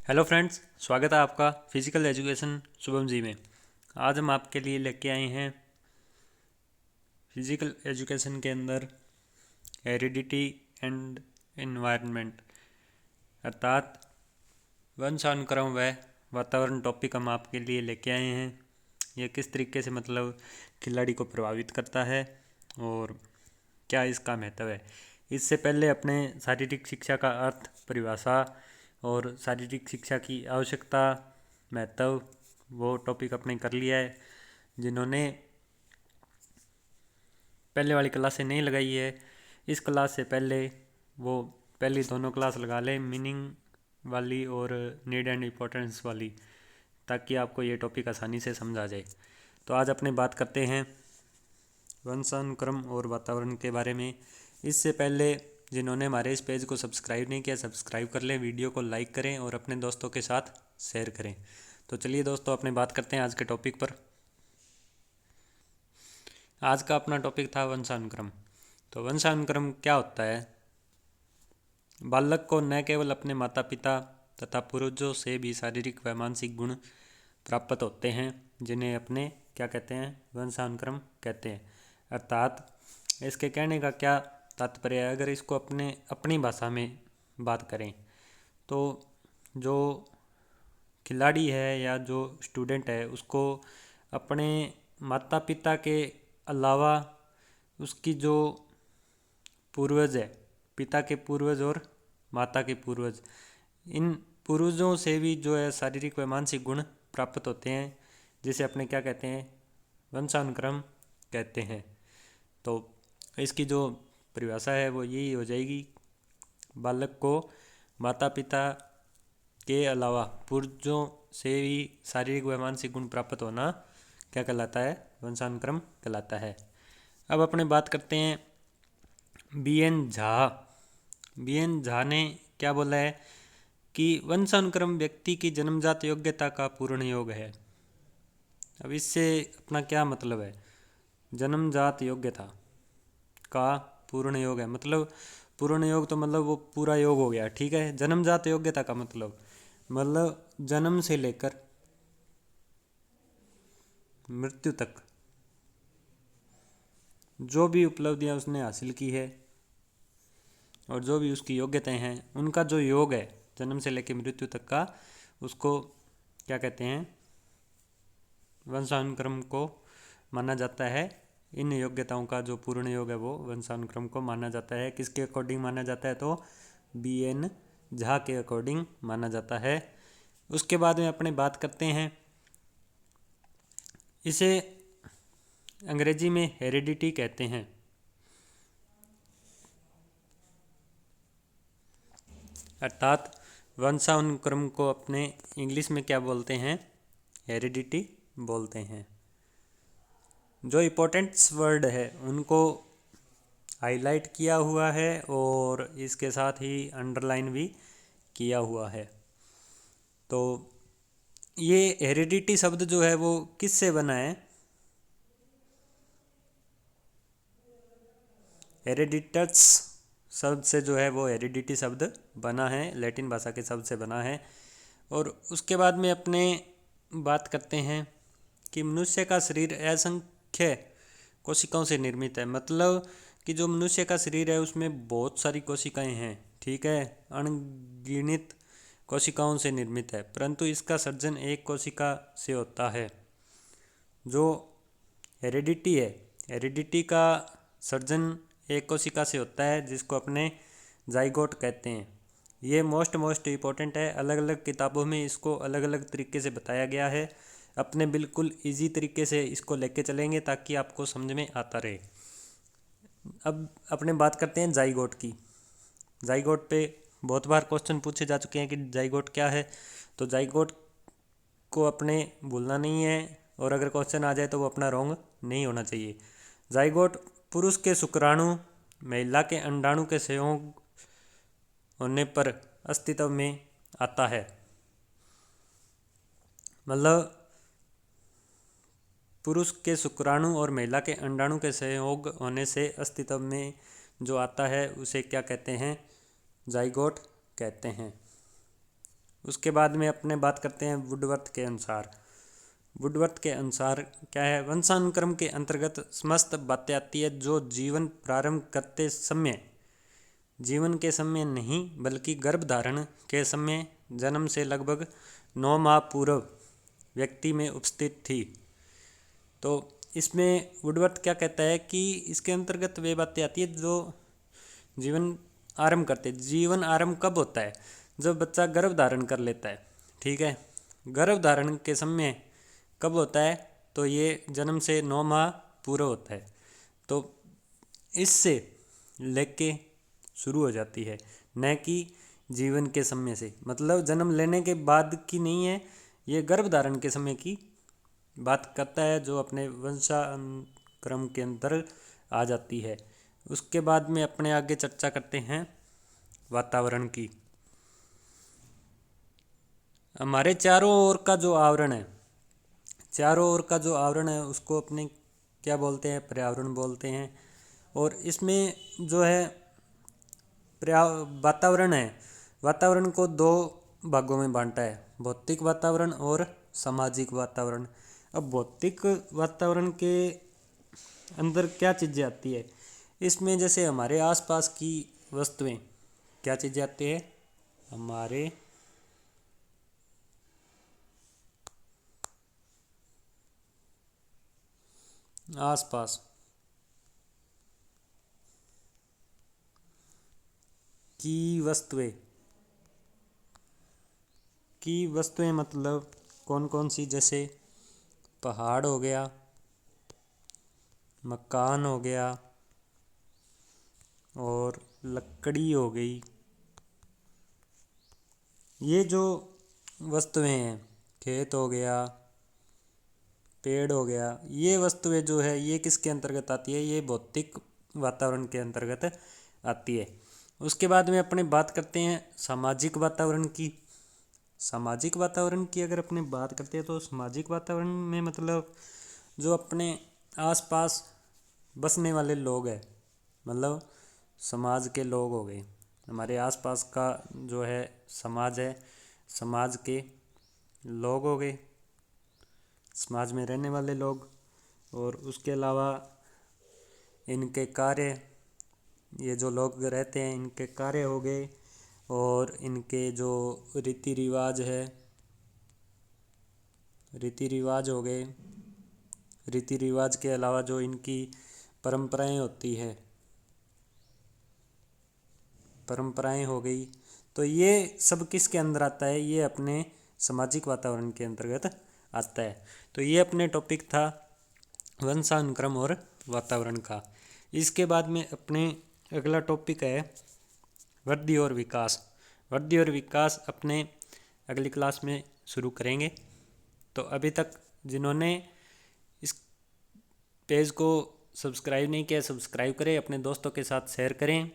Hello friends, स्वागत है आपका फिजिकल एजुकेशन शुभम जी में। आज हम आपके लिए लेके आए हैं फिजिकल एजुकेशन के अंदर हेरिडिटी एंड एनवायरनमेंट अर्थात वंशानुक्रम व वातावरण टॉपिक हम आपके लिए लेके आए हैं। यह किस तरीके से खिलाड़ी को प्रभावित करता है और क्या इसका महत्व है। इससे पहले अपने शारीरिक शिक्षा का अर्थ, परिभाषा और शारीरिक शिक्षा की आवश्यकता, महत्व, वो टॉपिक अपने कर लिया है। जिन्होंने पहले वाली क्लासें नहीं लगाई है, इस क्लास से पहले वो पहली दोनों क्लास लगा लें, मीनिंग वाली और नीड एंड इम्पोर्टेंस वाली, ताकि आपको ये टॉपिक आसानी से समझ आ जाए। तो आज अपने बात करते हैं वंशानुक्रम और वातावरण के बारे में। इससे पहले जिन्होंने हमारे इस पेज को सब्सक्राइब नहीं किया, सब्सक्राइब कर लें, वीडियो को लाइक करें और अपने दोस्तों के साथ शेयर करें। तो चलिए दोस्तों, अपने बात करते हैं आज के टॉपिक पर। आज का अपना टॉपिक था वंशानुक्रम। तो वंशानुक्रम क्या होता है? बालक को न केवल अपने माता पिता तथा पूर्वजों से भी शारीरिक व मानसिक गुण प्राप्त होते हैं, जिन्हें अपने क्या कहते हैं? वंशानुक्रम कहते हैं। अर्थात इसके कहने का क्या तात्पर्य है? अगर इसको अपनी भाषा में बात करें तो जो खिलाड़ी है या जो स्टूडेंट है, उसको अपने माता पिता के अलावा उसकी जो पूर्वज है, पिता के पूर्वज और माता के पूर्वज, इन पूर्वजों से भी जो है शारीरिक व मानसिक गुण प्राप्त होते हैं, जिसे अपने क्या कहते हैं? वंशानुक्रम कहते हैं। तो इसकी जो परिभाषा है वो यही हो जाएगी, बालक को माता पिता के अलावा पूर्वजों से भी शारीरिक व मानसिक गुण प्राप्त होना क्या कहलाता है? वंशानुक्रम कहलाता है। अब अपने बात करते हैं बी.एन. झा। बी.एन. झा ने क्या बोला है कि वंशानुक्रम व्यक्ति की जन्मजात योग्यता का पूर्ण योग है। अब इससे अपना क्या मतलब है? जन्मजात योग्यता का पूर्ण योग है, मतलब पूर्ण योग तो मतलब वो पूरा योग हो गया, ठीक है। जन्मजात योग्यता का मतलब जन्म से लेकर मृत्यु तक जो भी उपलब्धियां उसने हासिल की है और जो भी उसकी योग्यताएं हैं, उनका जो योग है जन्म से लेकर मृत्यु तक का, उसको क्या कहते हैं? वंशानुक्रम को माना जाता है। इन योग्यताओं का जो पूर्ण योग है वो वंशानुक्रम को माना जाता है। किसके अकॉर्डिंग माना जाता है? तो बी.एन. झा के अकॉर्डिंग माना जाता है। उसके बाद में अपने बात करते हैं, इसे अंग्रेजी में हेरिडिटी कहते हैं। अर्थात वंशानुक्रम को अपने इंग्लिश में क्या बोलते हैं? हेरिडिटी बोलते हैं। जो इम्पोर्टेंट्स वर्ड है उनको हाईलाइट किया हुआ है और इसके साथ ही अंडरलाइन भी किया हुआ है। तो ये हेरिडिटी शब्द जो है वो किससे बना है? हेरिडिटस शब्द से जो है वो हेरिडिटी शब्द बना है, लैटिन भाषा के शब्द से बना है। और उसके बाद में अपने बात करते हैं कि मनुष्य का शरीर असंख्य कोशिकाओं से निर्मित है। मतलब कि जो मनुष्य का शरीर है उसमें बहुत सारी कोशिकाएं हैं, ठीक है, अनगिनत कोशिकाओं से निर्मित है, परंतु इसका सर्जन एक कोशिका से होता है। जो हेरिडिटी है, हेरिडिटी का सर्जन एक कोशिका से होता है, जिसको अपने जाइगोट कहते हैं। ये मोस्ट इम्पोर्टेंट है। अलग अलग किताबों में इसको अलग अलग तरीके से बताया गया है। अपने बिल्कुल इजी तरीके से इसको लेके चलेंगे ताकि आपको समझ में आता रहे। अब अपने बात करते हैं जाइगोट की। जाइगोट पे बहुत बार क्वेश्चन पूछे जा चुके हैं कि जाइगोट क्या है। तो जाइगोट को अपने भूलना नहीं है, और अगर क्वेश्चन आ जाए तो वो अपना रॉन्ग नहीं होना चाहिए। जाइगोट पुरुष के शुक्राणु महिला के अंडाणु के संयोग होने पर अस्तित्व में आता है। मतलब पुरुष के शुक्राणु और महिला के अंडाणु के संयोग होने से अस्तित्व में जो आता है उसे क्या कहते हैं? जाइगोट कहते हैं। उसके बाद में अपने बात करते हैं वुडवर्थ के अनुसार। वुडवर्थ के अनुसार क्या है, वंशानुक्रम के अंतर्गत समस्त बातें आती है जो जीवन प्रारंभ करते समय, जीवन के समय नहीं बल्कि गर्भधारण के समय, जन्म से लगभग 9 माह पूर्व व्यक्ति में उपस्थित थी। तो इसमें वुडवर्थ क्या कहता है कि इसके अंतर्गत वे बातें आती है जो जीवन आरंभ करते। जीवन आरंभ कब होता है, जब बच्चा गर्भ धारण कर लेता है। ठीक है, गर्भ धारण के समय कब होता है, तो ये जन्म से 9 माह पूरा होता है। तो इससे लेके शुरू हो जाती है, न कि जीवन के समय से, मतलब जन्म लेने के बाद की नहीं है, ये गर्भ धारण के समय की बात करता है जो अपने वंशानुक्रम के अंदर आ जाती है। उसके बाद में अपने आगे चर्चा करते हैं वातावरण की। हमारे चारों ओर का जो आवरण है, चारों ओर का जो आवरण है उसको अपने क्या बोलते हैं, पर्यावरण बोलते हैं। और इसमें जो है वातावरण है, वातावरण को 2 भागों में बांटा है, भौतिक वातावरण और सामाजिक वातावरण। अब भौतिक वातावरण के अंदर क्या चीज़ें आती है, इसमें जैसे हमारे आसपास की वस्तुएं, क्या चीज़ें आती है, हमारे आसपास की वस्तुएं मतलब कौन कौन सी, जैसे पहाड़ हो गया, मकान हो गया, और लकड़ी हो गई। ये जो वस्तुएं हैं, खेत हो गया, पेड़ हो गया, ये वस्तुएं जो है ये किसके अंतर्गत आती है, ये भौतिक वातावरण के अंतर्गत आती है। उसके बाद में अपने बात करते हैं सामाजिक वातावरण की। सामाजिक वातावरण की अगर अपने बात करते हैं तो सामाजिक वातावरण में मतलब जो अपने आसपास बसने वाले लोग हैं, मतलब समाज के लोग हो गए, हमारे आसपास का जो है समाज है, समाज के लोग हो गए, समाज में रहने वाले लोग। और उसके अलावा इनके कार्य, ये जो लोग रहते हैं इनके कार्य हो गए, और इनके जो रीति रिवाज है, रीति रिवाज हो गए। रीति रिवाज के अलावा जो इनकी परंपराएं होती है, परंपराएं हो गई। तो ये सब किसके अंदर आता है, ये अपने सामाजिक वातावरण के अंतर्गत आता है। तो ये अपने टॉपिक था वंशानुक्रम और वातावरण का। इसके बाद में अपने अगला टॉपिक है वृद्धि और विकास। वृद्धि और विकास अपने अगली क्लास में शुरू करेंगे। तो अभी तक जिन्होंने इस पेज को सब्सक्राइब नहीं किया, सब्सक्राइब करें, अपने दोस्तों के साथ शेयर करें।